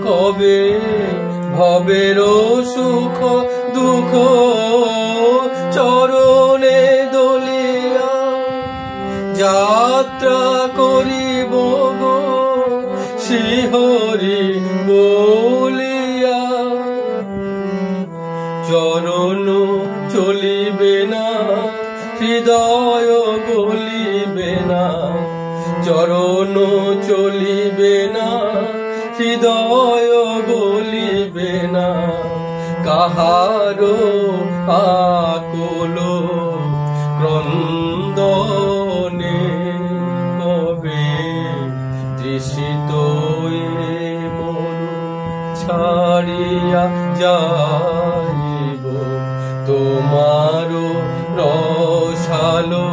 কবে ভবের সুখ দুঃখ চরণে দলিয়া যাত্রা করিব গো শ্রীহরি বলিয়া। চরণ চলিবে না হৃদয় গলিবে না, চরণ চলিবে না হৃদয় গলিবে না। কাহারো আকুল ক্রন্দনে কবে তৃষিত মন ছাড়িয়া যাইব তোমার রসালো